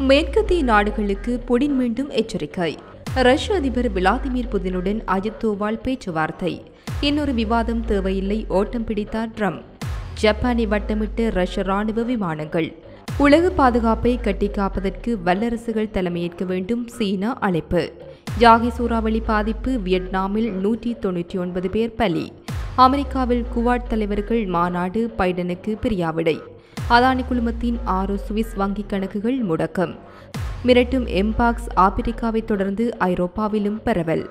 மேற்கத்திய நாடுகளுக்கு புடின் மீண்டும் எச்சரிக்கை. ரஷ்ய அதிபர் விளாடிமிர் புதினுடன் அஜித் தோவால் பேச்சுவார்த்தை. இன்னொரு விவாதம் தேவையில்லை, ஓட்டம் பிடித்தார் ட்ரம்ப். ஜப்பானை வட்டமிட்டு ரஷ்ய ராணுவ விமானங்கள். உலக பாதுகாப்பை கட்டிக்காப்பதற்கு வல்லரசுகள் தலைமையேற்க வேண்டும், சீனா அழைப்பு. யாகி சூறாவளி பாதிப்பு, வியட்நாமில் 199 பேர் பலி. அமெரிக்காவில் குவாட் தலைவர்கள் மாநாடு, பைடனுக்கு பிரியாவிடை. அதானி குழுமத்தின் 6 சுவிஸ் வங்கிக் கணக்குகள் முடக்கம். மிரட்டும் எம்பாக்ஸ், ஆப்பிரிக்காவை தொடர்ந்து ஐரோப்பாவிலும் பரவல்.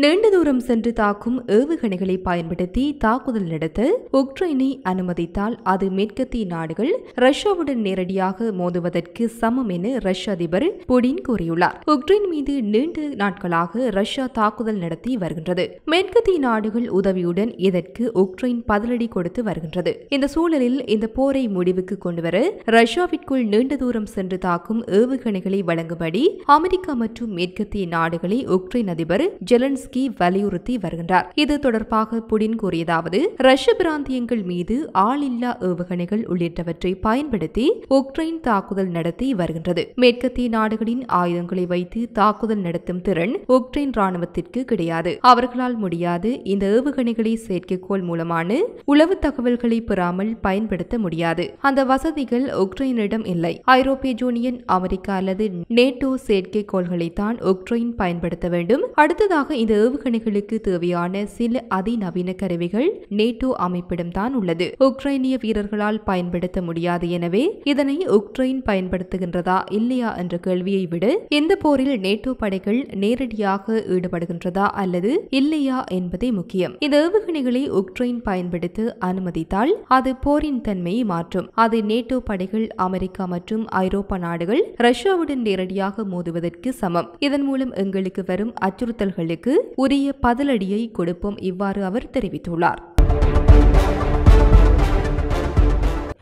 நீண்ட தூரம் சென்று தாக்கும் ஏவுகணைகளை பயன்படுத்தி தாக்குதல் நடத்த உக்ரைனை அனுமதித்தால் அது மேற்கத்திய நாடுகள் ரஷ்யாவுடன் நேரடியாக மோதுவதற்கு சமம் என ரஷ்ய அதிபர் புடின் கூறியுள்ளார். உக்ரைன் மீது நீண்ட நாட்களாக ரஷ்யா தாக்குதல் நடத்தி வருகின்றது. மேற்கத்திய நாடுகள் உதவியுடன் இதற்கு உக்ரைன் பதிலடி கொடுத்து வருகின்றது. இந்த சூழலில் இந்த போரை முடிவுக்கு கொண்டுவர ரஷ்யாவிற்குள் நீண்ட தூரம் சென்று தாக்கும் ஏவுகணைகளை வழங்கும்படி அமெரிக்கா மற்றும் மேற்கத்திய நாடுகளை உக்ரைன் அதிபர் ஜெலன்ஸ்கி வலியுறுத்தி வருகின்றார். இது தொடர்பாக புடின் கூறியதாவது, ரஷ்ய பிராந்தியங்கள் மீது ஆளில்லா ஏவுகணைகள் உள்ளிட்டவற்றை பயன்படுத்தி உக்ரைன் தாக்குதல் நடத்தி வருகின்றது. மேற்கத்திய நாடுகளின் ஆயுதங்களை வைத்து தாக்குதல் நடத்தும் திறன் உக்ரைன் ராணுவத்திற்கு கிடையாது. அவர்களால் முடியாது. இந்த ஏவுகணைகளை செயற்கைக்கோள் மூலமான உளவு தகவல்களை பெறாமல் பயன்படுத்த முடியாது. அந்த வசதிகள் உக்ரைனிடம் இல்லை. ஐரோப்பிய யூனியன், அமெரிக்கா அல்லது நேட்டோ செயற்கைக்கோள்களைத்தான் உக்ரைன் பயன்படுத்த வேண்டும். அடுத்ததாக இந்த ஏவுகணைகளுக்கு தேவையான சில அதிநவீன கருவிகள் நேட்டோ அமைப்பிடம் தான் உள்ளது. உக்ரைனிய வீரர்களால் பயன்படுத்த முடியாது. எனவே இதனை உக்ரைன் பயன்படுத்துகின்றதா இல்லையா என்ற கேள்வியை விட இந்த போரில் நேட்டோ படைகள் நேரடியாக ஈடுபடுகின்றதா அல்லது இல்லையா என்பதே முக்கியம். இந்த ஏவுகணைகளை உக்ரைன் பயன்படுத்த அனுமதித்தால் அது போரின் தன்மையை மாற்றும். அது நேட்டோ படைகள், அமெரிக்கா மற்றும் ஐரோப்பா நாடுகள் ரஷ்யாவுடன் நேரடியாக மோதுவதற்கு சமம். இதன் மூலம் எங்களுக்கு வரும் அச்சுறுத்தல்களுக்கு உரிய பதிலடியை கொடுப்போம், இவ்வாறு அவர் தெரிவித்துள்ளார்.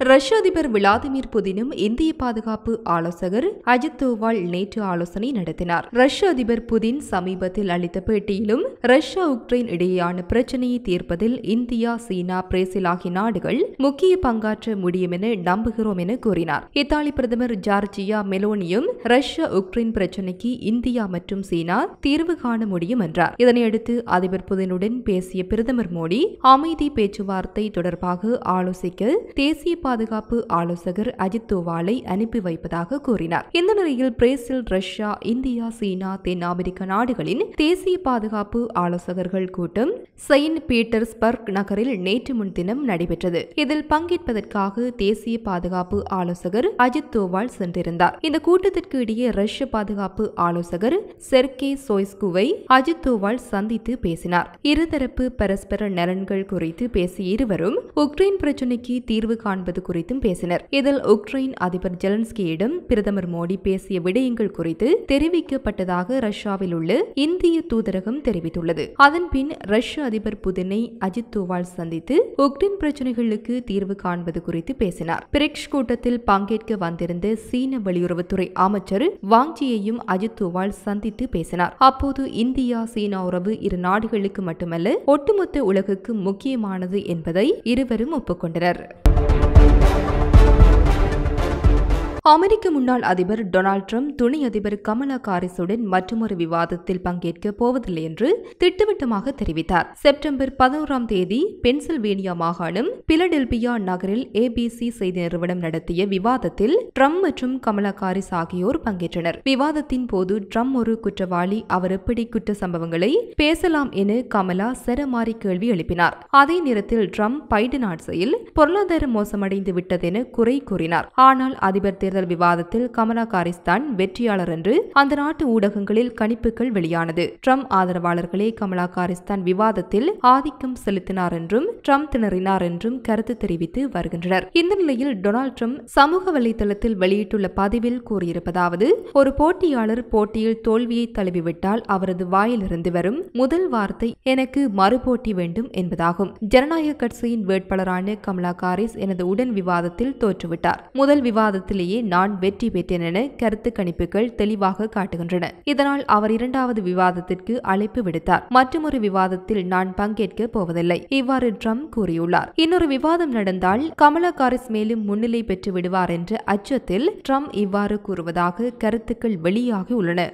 ரஷ்ய அதிபர் விளாடிமிர் புதினும் இந்திய பாதுகாப்பு ஆலோசகர் அஜித் தோவால் நேற்று ஆலோசனை நடத்தினார். ரஷ்ய அதிபர் புதின் சமீபத்தில் அளித்த பேட்டியிலும் ரஷ்யா உக்ரைன் இடையேயான பிரச்சினையை தீர்ப்பதில் இந்தியா, சீனா, பிரேசில் ஆகிய நாடுகள் முக்கிய பங்காற்ற முடியும் என நம்புகிறோம் என கூறினார். இத்தாலி பிரதமர் ஜார்ஜியா மெலோனியும் ரஷ்யா உக்ரைன் பிரச்சினைக்கு இந்தியா மற்றும் சீனா தீர்வு காண முடியும் என்றார். இதனையடுத்து அதிபர் புதினுடன் பேசிய பிரதமர் மோடி அமைதி பேச்சுவார்த்தை தொடர்பாக ஆலோசிக்க தேசிய பாதுகாப்பு ஆலோசகர் அஜித் தோவாலை அனுப்பி வைப்பதாக கூறினார். இந்த நிலையில் பிரேசில், ரஷ்யா, இந்தியா, சீனா, தென் அமெரிக்க நாடுகளின் தேசிய பாதுகாப்பு ஆலோசகர்கள் கூட்டம் செயின்ட் பீட்டர்ஸ்பர்க் நகரில் நேற்று முன்தினம் நடைபெற்றது. இதில் பங்கேற்பதற்காக தேசிய பாதுகாப்பு ஆலோசகர் அஜித் தோவால் சென்றிருந்தார். இந்த கூட்டத்திற்கு இடையே ரஷ்ய பாதுகாப்பு ஆலோசகர் செர்கே சோய்ஸ்குவை அஜித் தோவால் சந்தித்து பேசினார். இருதரப்பு பரஸ்பர நலன்கள் குறித்து பேசிய இருவரும் உக்ரைன் பிரச்சினைக்கு தீர்வு காண்பது குறித்தும் பேசினர். இதில் உக்ரைன் அதிபர் ஜெலன்ஸ்கியிடம் பிரதமர் மோடி பேசிய விடயங்கள் குறித்து தெரிவிக்கப்பட்டதாக ரஷ்யாவில் உள்ள இந்திய தூதரகம் தெரிவித்துள்ளது. அதன்பின் ரஷ்ய அதிபர் புதினை அஜித் தோவால் சந்தித்து உக்ரைன் பிரச்சினைகளுக்கு தீர்வு காண்பது குறித்து பேசினார். பிரிக்ஸ் கூட்டத்தில் பங்கேற்க வந்திருந்த சீன வெளியுறவுத்துறை அமைச்சர் வாங்ஜியையும் அஜித் தோவால் சந்தித்து பேசினார். அப்போது இந்தியா, சீனா உறவு இரு நாடுகளுக்கு மட்டுமல்ல ஒட்டுமொத்த உலகுக்கு முக்கியமானது என்பதை இருவரும் ஒப்புக்கொண்டனர். அமெரிக்க முன்னாள் அதிபர் டொனால்ட் ட்ரம்ப் துணை அதிபர் கமலா ஹாரிஸுடன் மற்றொரு விவாதத்தில் பங்கேற்க போவதில்லை என்று திட்டவட்டமாக தெரிவித்தார். செப்டம்பர் 11ஆம் தேதி பென்சில்வேனியா மாகாணம் பிலடெல்பியா நகரில் ABC செய்தி நிறுவனம் நடத்திய விவாதத்தில் ட்ரம்ப் மற்றும் கமலா ஹாரிஸ் ஆகியோர் பங்கேற்றனர். விவாதத்தின் போது ட்ரம்ப் ஒரு குற்றவாளி, அவர் எப்படி குற்ற சம்பவங்களை பேசலாம் என கமலா சரமாரி கேள்வி எழுப்பினார். அதே நேரத்தில் ட்ரம்ப் பைடன் ஆட்சியில் பொருளாதாரம் மோசமடைந்து விட்டதென குறை கூறினார். ஆனால் அதிபர் தேர்தல் விவாதத்தில் கமலா ஹாரிஸ் தான் வெற்றியாளர் என்று அந்த நாட்டு ஊடகங்களில் கணிப்புகள் வெளியானது. ட்ரம்ப் ஆதரவாளர்களே கமலா ஹாரிஸ் தான் விவாதத்தில் ஆதிக்கம் செலுத்தினார் என்றும் ட்ரம்ப் திணறினார் என்றும் கருத்து தெரிவித்து வருகின்றனர். இந்த நிலையில் டொனால்ட் ட்ரம்ப் சமூக வலைதளத்தில் வெளியிட்டுள்ள பதிவில் கூறியிருப்பதாவது, ஒரு போட்டியாளர் போட்டியில் தோல்வியை தழுவிவிட்டால் அவரது வாயிலிருந்து வரும் முதல் வார்த்தை எனக்கு மறுபோட்டி வேண்டும் என்பதாகும். ஜனநாயக கட்சியின் வேட்பாளரான கமலா ஹாரிஸ் எனது உடன் விவாதத்தில் தோற்றுவிட்டார். முதல் விவாதத்திலேயே நான் வெற்றி பெற்றேன் என கருத்து கணிப்புகள் தெளிவாக காட்டுகின்றன. இதனால் அவர் இரண்டாவது விவாதத்திற்கு அழைப்பு விடுத்தார். மற்றொரு விவாதத்தில் நான் பங்கேற்க போவதில்லை, இவ்வாறு ட்ரம்ப் கூறியுள்ளார். இன்னொரு விவாதம் நடந்தால் கமலா ஹாரிஸ் மேலும் முன்னிலை பெற்று விடுவார் என்ற அச்சத்தில் ட்ரம்ப் இவ்வாறு கூறுவதாக கருத்துக்கள் வெளியாகி உள்ளன.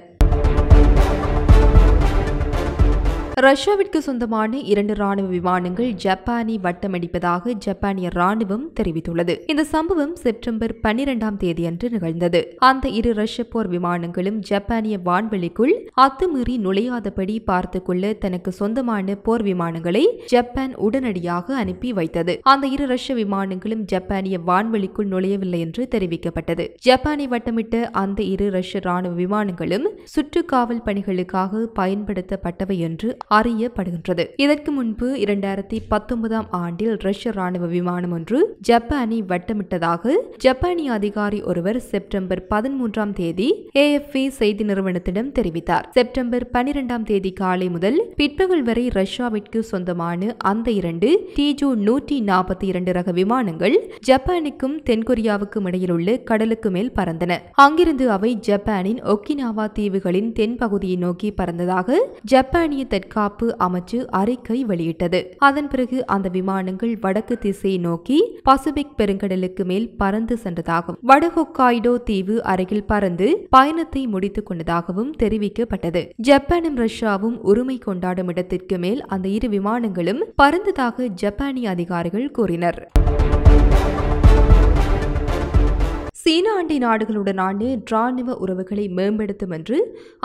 ரஷ்யாவிற்கு சொந்தமான 2 ராணுவ விமானங்கள் ஜப்பானை வட்டமடிப்பதாக ஜப்பானிய ராணுவம் தெரிவித்துள்ளது. இந்த சம்பவம் செப்டம்பர் 12ஆம் தேதியன்று நிகழ்ந்தது. அந்த 2 ரஷ்ய போர் விமானங்களும் ஜப்பானிய வான்வெளிக்குள் அத்துமீறி நுழையாதபடி பார்த்துக் கொள்ள தனக்கு சொந்தமான போர் விமானங்களை ஜப்பான் உடனடியாக அனுப்பி வைத்தது. அந்த 2 ரஷ்ய விமானங்களும் ஜப்பானிய வான்வெளிக்குள் நுழையவில்லை என்று தெரிவிக்கப்பட்டது. ஜப்பானை வட்டமிட்ட அந்த 2 ரஷ்ய ராணுவ விமானங்களும் சுற்றுக்காவல் பணிகளுக்காக பயன்படுத்தப்பட்டவை என்று அறியப்படுகின்றது. இதற்கு முன்பு 2019ஆம் ஆண்டில் ரஷ்ய ராணுவ விமானம் ஒன்று ஜப்பானை வட்டமிட்டதாக ஜப்பானிய அதிகாரி ஒருவர் செப்டம்பர் 13ஆம் தேதி AFP செய்தி நிறுவனத்திடம் தெரிவித்தார். செப்டம்பர் 12ஆம் தேதி காலை முதல் பிற்பகல் வரை ரஷ்யாவிற்கு சொந்தமான அந்த 2 TJ-142 ரக விமானங்கள் ஜப்பானுக்கும் தென்கொரியாவுக்கும் இடையில் உள்ள கடலுக்கு மேல் பறந்தன. அங்கிருந்து அவை ஜப்பானின் ஒக்கினாவா தீவுகளின் தென்பகுதியை நோக்கி பறந்ததாக ஜப்பானிய தற்காப்பு அமைச்சு அறிக்கை வெளியிட்டது. அதன் பிறகு அந்த விமானங்கள் வடக்கு திசையை நோக்கி பசிபிக் பெருங்கடலுக்கு மேல் பறந்து சென்றதாகவும் வட ஹொக்காய்டோ தீவு அருகில் பறந்து பயணத்தை முடித்துக் கொண்டதாகவும் தெரிவிக்கப்பட்டது. ஜப்பானும் ரஷ்யாவும் உரிமை கொண்டாடும் இடத்திற்கு மேல் அந்த 2 விமானங்களும் பறந்ததாக ஜப்பானிய அதிகாரிகள் கூறினர். சீனா அண்டை நாடுகளுடனான ராணுவ உறவுகளை மேம்படுத்தும் என்று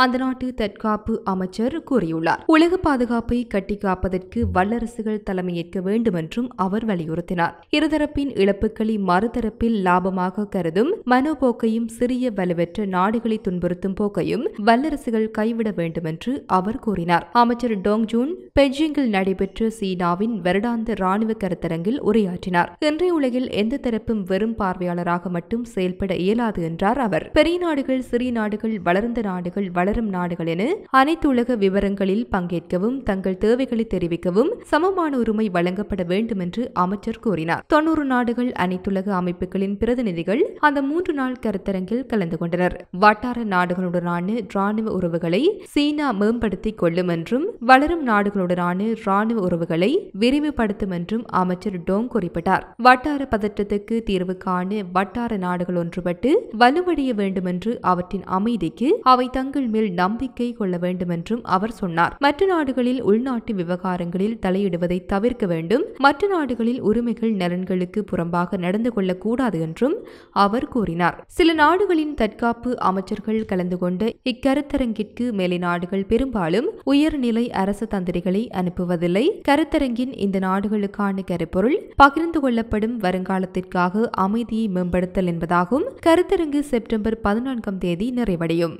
அந்த நாட்டு தற்காப்பு அமைச்சர் கூறியுள்ளார். உலக பாதுகாப்பை கட்டிக்காப்பதற்கு வல்லரசுகள் தலைமையேற்க வேண்டும் என்றும் அவர் வலியுறுத்தினார். இருதரப்பின் இழப்புகளை மறுதரப்பில் லாபமாக கருதும் மனோபோக்கையும் சிறிய வலுவற்ற நாடுகளை துன்புறுத்தும் போக்கையும் வல்லரசுகள் கைவிட வேண்டும் என்று அவர் கூறினார். அமைச்சர் டோங் ஜூன் பெய்ஜிங்கில் நடைபெற்ற சீனாவின் வருடாந்த ராணுவ கருத்தரங்கில் உரையாற்றினார். இன்றைய உலகில் எந்த தரப்பும் வெறும் பார்வையாளராக மட்டும் செயல்பட இயலாது என்றார் அவர். பெரிய நாடுகள், சிறிய நாடுகள், வளர்ந்த நாடுகள், வளரும் நாடுகள் என அனைத்து உலக விவரங்களில் பங்கேற்கவும் தங்கள் தேவைகளை தெரிவிக்கவும் சமமான உரிமை வழங்கப்பட வேண்டும் என்று அமைச்சர் கூறினார். 90 நாடுகள், அனைத்துலக அமைப்புகளின் பிரதிநிதிகள் அந்த 3 நாள் கருத்தரங்கில் கலந்து கொண்டனர். வட்டார நாடுகளுடனான ராணுவ உறவுகளை சீனா மேம்படுத்திக் கொள்ளும் என்றும் வளரும் நாடுகளுடனான ராணுவ உறவுகளை விரிவுபடுத்தும் என்றும் அமைச்சர் டோங் குறிப்பிட்டார். வட்டார பதற்றத்துக்கு தீர்வு காண வட்டார நாடுகள் ஒன்றுபட்டு வலுவடைய வேண்டும் என்று அவற்றின் அமைதிக்கு அவை தங்கள் மேல் நம்பிக்கை கொள்ள வேண்டும் என்றும் அவர் சொன்னார். மற்ற நாடுகளில் உள்நாட்டு விவகாரங்களில் தலையிடுவதை தவிர்க்க வேண்டும். மற்ற நாடுகளில் உரிமைகள் நலன்களுக்கு புறம்பாக நடந்து கொள்ளக்கூடாது என்றும் அவர் கூறினார். சில நாடுகளின் தற்காப்பு அமைச்சர்கள் கலந்து கொண்ட இக்கருத்தரங்கிற்கு மேலை நாடுகள் பெரும்பாலும் உயர்நிலை அரசு தந்திரிகளை அனுப்புவதில்லை. கருத்தரங்கின் இந்த நாடுகளுக்கான கருப்பொருள் பகிர்ந்து கொள்ளப்படும் வருங்காலத்திற்காக அமைதியை மேம்படுத்தல் என்பதாகும். கருத்தரங்கு செப்டம்பர் 14ஆம் தேதி நிறைவடையும்.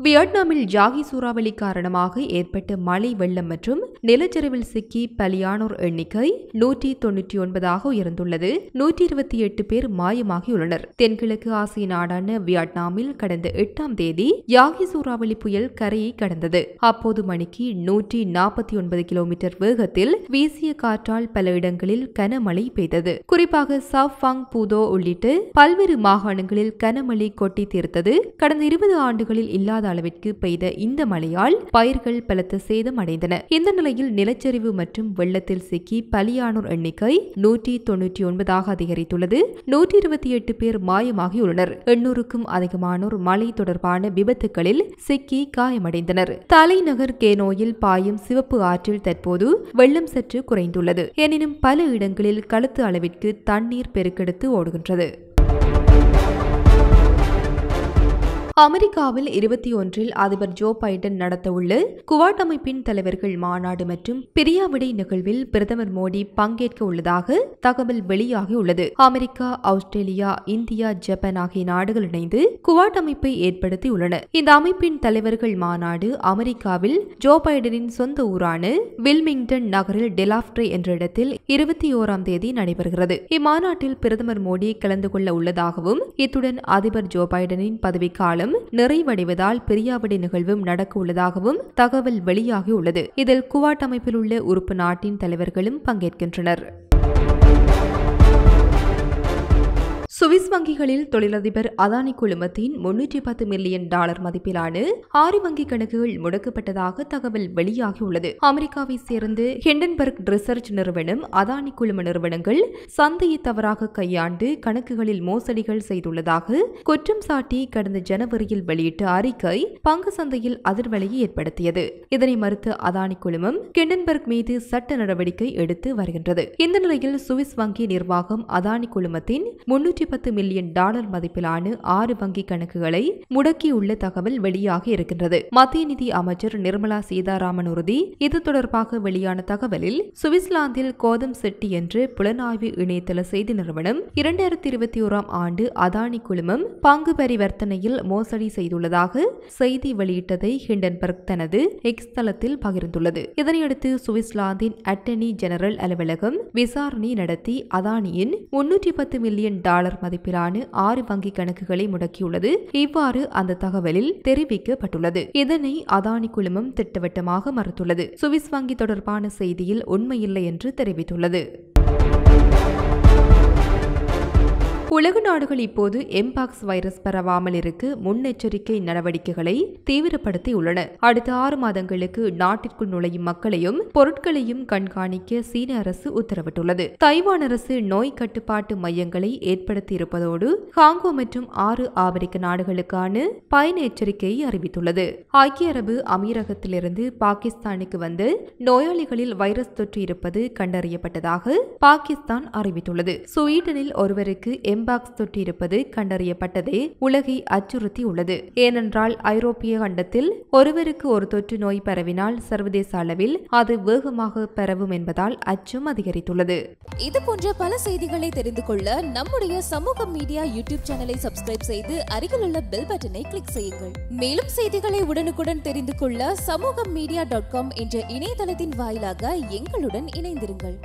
வியட்நாமில் ஜாகி சூறாவளி காரணமாக ஏற்பட்ட மழை வெள்ளம் மற்றும் நிலச்சரிவில் சிக்கி பலியானோர் எண்ணிக்கை 199ஆக உயர்ந்துள்ளது. 128 பேர் மாயமாகியுள்ளனர். தென்கிழக்கு ஆசிய நாடான வியட்நாமில் கடந்த 8ஆம் தேதி யாகி சூறாவளி புயல் கரையை கடந்தது. அப்போது மணிக்கு 149 கிலோமீட்டர் வேகத்தில் வீசிய காற்றால் பல இடங்களில் கனமழை பெய்தது. குறிப்பாக சாஃபாங், பூதோ உள்ளிட்ட பல்வேறு மாகாணங்களில் கனமழை கொட்டி தீர்த்தது. கடந்த 20 ஆண்டுகளில் இல்லாத அளவிற்கு பெய்த இந்த மழையால் பயிர்கள் பலத்த சேதம் அடைந்தன. இந்த நிலையில் நிலச்சரிவு மற்றும் வெள்ளத்தில் சிக்கி பலியானோர் எண்ணிக்கை 199ஆக அதிகரித்துள்ளது. 128 பேர் மாயமாகியுள்ளனர். 800க்கும் அதிகமானோர் மழை தொடர்பான விபத்துகளில் சிக்கி காயமடைந்தனர். தலைநகர் கேனோயில் பாயும் சிவப்பு ஆற்றில் தற்போது வெள்ளம் சற்று குறைந்துள்ளது. எனினும் பல இடங்களில் கழுத்து அளவிற்கு தண்ணீர் பெருக்கெடுத்து ஓடுகின்றது. அமெரிக்காவில் 21இல் அதிபர் ஜோ பைடன் நடத்தவுள்ள குவாட் அமைப்பின் தலைவர்கள் மாநாடு மற்றும் பிரியாவிடை நிகழ்வில் பிரதமர் மோடி பங்கேற்க உள்ளதாக தகவல் வெளியாகியுள்ளது. அமெரிக்கா, ஆஸ்திரேலியா, இந்தியா, ஜப்பான் ஆகிய நாடுகள் இணைந்து குவாட் அமைப்பை ஏற்படுத்தியுள்ளன. இந்த அமைப்பின் தலைவர்கள் மாநாடு அமெரிக்காவில் ஜோ பைடனின் சொந்த ஊரான வில்மிங்டன் நகரில் டெலாப்ட்ரே என்ற இடத்தில் 21ஆம் தேதி நடைபெறுகிறது. இம்மாநாட்டில் பிரதமர் மோடி கலந்து கொள்ள உள்ளதாகவும் இத்துடன் அதிபர் ஜோ பைடனின் பதவிக்காலம் நிறைவடைவதால் பிரியாவிடை நிகழ்வும் நடக்க உள்ளதாகவும் தகவல் வெளியாகியுள்ளது. இதில் குவாட் அமைப்பில் உள்ள உறுப்பு நாட்டின் தலைவர்களும் பங்கேற்கின்றனர். சுவிஸ் வங்கிகளில் தொழிலதிபர் அதானி குழுமத்தின் $310 மில்லியன் மதிப்பிலான 6 வங்கி கணக்குகள் முடக்கப்பட்டதாக தகவல் வெளியாகியுள்ளது. அமெரிக்காவை சேர்ந்த ஹிண்டன்பர்க் ரிசர்ச் நிறுவனம் அதானி குழும நிறுவனங்கள் சந்தையை தவறாக கையாண்டு கணக்குகளில் மோசடிகள் செய்துள்ளதாக குற்றம் சாட்டி கடந்த ஜனவரியில் வெளியிட்ட அறிக்கை பங்கு சந்தையில் அதிர்வலையை ஏற்படுத்தியது. இதனை மறுத்த அதானி குழுமம் ஹிண்டன்பர்க் மீது சட்ட நடவடிக்கை எடுத்து வருகின்றது. இந்த நிலையில் சுவிஸ் வங்கி நிர்வாகம் அதானி குழுமத்தின் $310 மில்லியன் மதிப்பிலான 6 வங்கி கணக்குகளை முடக்கியுள்ள தகவல் வெளியாகி இருக்கின்றது. மத்திய நிதி அமைச்சர் நிர்மலா சீதாராமன் உறுதி. இது தொடர்பாக வெளியான தகவலில் சுவிட்சர்லாந்தில் கோதம் செட்டி என்ற புலனாய்வு இணையதள செய்தி நிறுவனம் 2021 ஆண்டு அதானி குழுமம் பங்கு பரிவர்த்தனையில் மோசடி செய்துள்ளதாக செய்தி வெளியிட்டதை ஹிண்டன்பர்க் தனது எக்ஸ் தளத்தில் பகிர்ந்துள்ளது. இதனையடுத்து சுவிட்சர்லாந்தின் அட்டர்னி ஜெனரல் அலுவலகம் விசாரணை நடத்தி அதானியின் $310 மில்லியன் மதிப்பிலான 6 வங்கி கணக்குகளை முடக்கியுள்ளது. இவ்வாறு அந்த தகவலில் தெரிவிக்கப்பட்டுள்ளது. இதனை அதானி குழுமம் திட்டவட்டமாக மறுத்துள்ளது. சுவிஸ் வங்கி தொடர்பான செய்தியில் உண்மையில்லை என்று தெரிவித்துள்ளது. உலக நாடுகள் இப்போது எம்பாக்ஸ் வைரஸ் பரவாமல் இருக்க முன்னெச்சரிக்கை நடவடிக்கைகளை தீவிரப்படுத்தியுள்ளன. அடுத்த 6 மாதங்களுக்கு நாட்டிற்குள் நுழையும் மக்களையும் பொருட்களையும் கண்காணிக்க சீன அரசு உத்தரவிட்டுள்ளது. தைவான் அரசு நோய் கட்டுப்பாட்டு மையங்களை ஏற்படுத்தியிருப்பதோடு காங்கோ மற்றும் 6 ஆப்பிரிக்க நாடுகளுக்கான பயண எச்சரிக்கையை அறிவித்துள்ளது. ஐக்கிய அரபு அமீரகத்திலிருந்து பாகிஸ்தானுக்கு வந்து நோயாளிகளில் வைரஸ் தொற்று இருப்பது கண்டறியப்பட்டதாக பாகிஸ்தான் அறிவித்துள்ளது. ஸ்வீடனில் ஒருவருக்கு எம்பாக்ஸ் தொற்று இருப்பது கண்டறியப்பட்டதே உலகை அச்சுறுத்தியுள்ளது. ஏனென்றால் ஐரோப்பிய கண்டத்தில் ஒருவருக்கு ஒரு தொற்று நோய் பரவினால் சர்வதேச அளவில் அது வேகமாக பரவும் என்பதால் அச்சம் அதிகரித்துள்ளது. இது போன்ற பல செய்திகளை தெரிந்து கொள்ள நம்முடைய சமூக மீடியா யூடியூப் சேனலை சப்ஸ்கிரைப் செய்து அருகிலுள்ள பெல் பட்டனை கிளிக் செய்யுங்கள். மேலும் செய்திகளை உடனுக்குடன் தெரிந்து கொள்ள சமூகமீடியா.com என்ற இணையதளத்தின் வாயிலாக எங்களுடன் இணைந்திருங்கள்.